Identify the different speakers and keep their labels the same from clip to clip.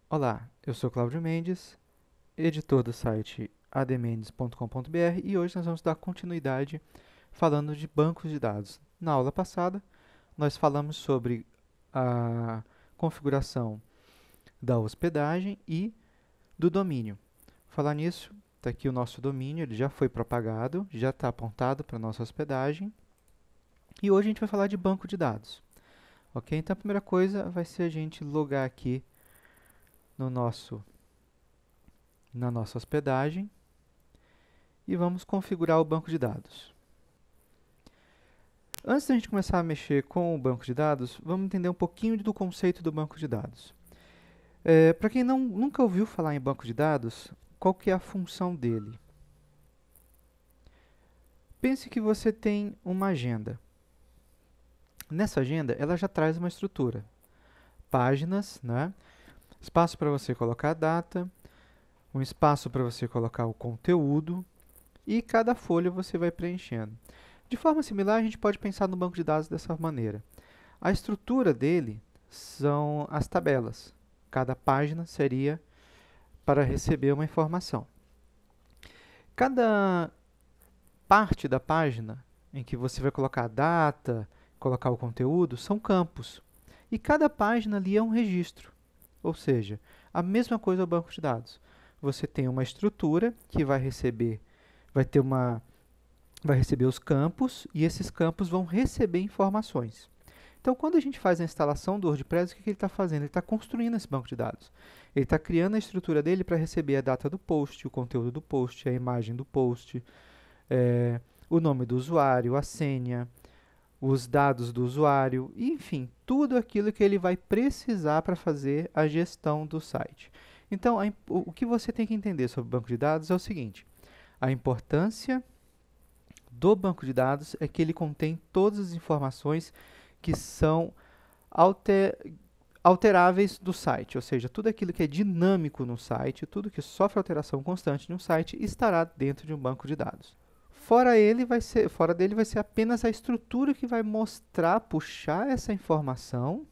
Speaker 1: Olá, eu sou Cláudio Mendes, editor do site admendes.com.br e hoje nós vamos dar continuidade falando de bancos de dados. Na aula passada, nós falamos sobre a configuração da hospedagem e do domínio. Falar nisso, está aqui o nosso domínio, ele já foi propagado, já está apontado para a nossa hospedagem. E hoje a gente vai falar de banco de dados. Ok? Então a primeira coisa vai ser a gente logar aqui na nossa hospedagem e vamos configurar o banco de dados. Antes da gente começar a mexer com o banco de dados, vamos entender um pouquinho do conceito do banco de dados. Para quem nunca ouviu falar em banco de dados, qual que é a função dele? Pense que você tem uma agenda. Nessa agenda, ela já traz uma estrutura. Páginas, né? Espaço para você colocar a data, um espaço para você colocar o conteúdo e cada folha você vai preenchendo. De forma similar, a gente pode pensar no banco de dados dessa maneira. A estrutura dele são as tabelas. Cada página seria para receber uma informação. Cada parte da página em que você vai colocar a data, colocar o conteúdo, são campos. E cada página ali é um registro. Ou seja, a mesma coisa ao banco de dados. Você tem uma estrutura que vai receber os campos e esses campos vão receber informações. Então, quando a gente faz a instalação do WordPress, o que ele está fazendo? Ele está construindo esse banco de dados. Ele está criando a estrutura dele para receber a data do post, o conteúdo do post, a imagem do post, o nome do usuário, a senha, os dados do usuário, enfim, tudo aquilo que ele vai precisar para fazer a gestão do site. Então, o que você tem que entender sobre o banco de dados é o seguinte: a importância do banco de dados é que ele contém todas as informações que são alteráveis do site, ou seja, tudo aquilo que é dinâmico no site, tudo que sofre alteração constante no site estará dentro de um banco de dados. Fora dele vai ser apenas a estrutura que vai puxar essa informação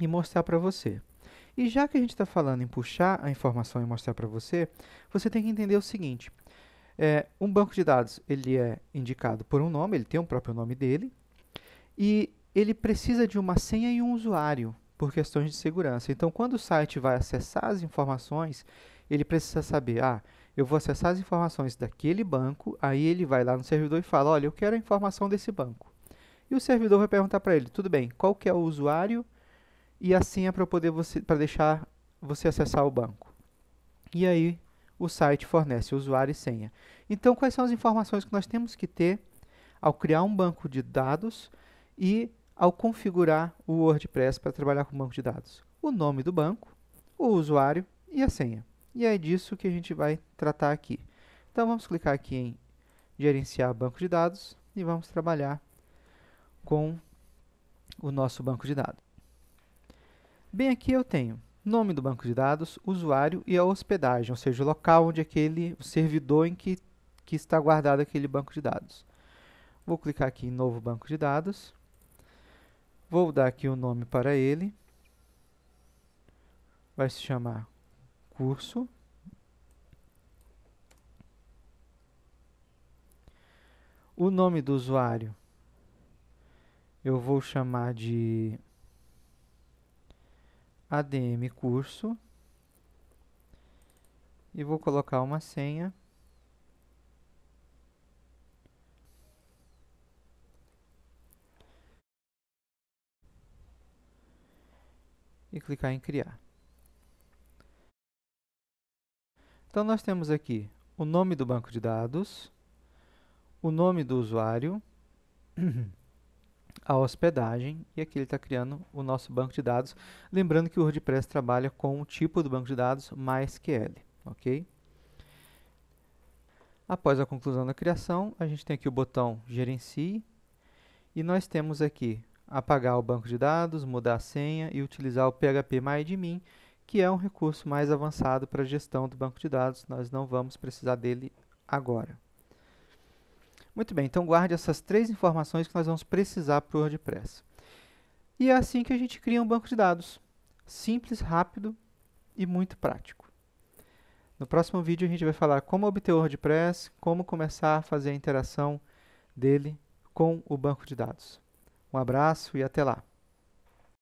Speaker 1: e mostrar para você. E já que a gente está falando em puxar a informação e mostrar para você, você tem que entender o seguinte: um banco de dados ele é indicado por um nome, ele tem o próprio nome dele, e ele precisa de uma senha e um usuário por questões de segurança. Então, quando o site vai acessar as informações, ele precisa saber, eu vou acessar as informações daquele banco, aí ele vai lá no servidor e fala, olha, eu quero a informação desse banco. E o servidor vai perguntar para ele, tudo bem, qual que é o usuário e a senha para deixar você acessar o banco. E aí o site fornece usuário e senha. Então, quais são as informações que nós temos que ter ao criar um banco de dados e ao configurar o WordPress para trabalhar com banco de dados? O nome do banco, o usuário e a senha. E é disso que a gente vai tratar aqui. Então, vamos clicar aqui em gerenciar banco de dados e vamos trabalhar com o nosso banco de dados. Bem, aqui eu tenho nome do banco de dados, usuário e a hospedagem, ou seja, o local onde o servidor em que está guardado aquele banco de dados. Vou clicar aqui em novo banco de dados. Vou dar aqui um nome para ele. Vai se chamar curso. O nome do usuário eu vou chamar de ADM curso e vou colocar uma senha. E clicar em criar. Então, nós temos aqui o nome do banco de dados, o nome do usuário, a hospedagem, e aqui ele está criando o nosso banco de dados. Lembrando que o WordPress trabalha com o tipo do banco de dados MySQL, ok? Após a conclusão da criação, a gente tem aqui o botão Gerencie E nós temos aqui apagar o banco de dados, mudar a senha e utilizar o PHP MyAdmin, que é um recurso mais avançado para a gestão do banco de dados. Nós não vamos precisar dele agora. Muito bem, então guarde essas 3 informações que nós vamos precisar para o WordPress. E é assim que a gente cria um banco de dados. Simples, rápido e muito prático. No próximo vídeo a gente vai falar como obter o WordPress, como começar a fazer a interação dele com o banco de dados. Um abraço e até lá!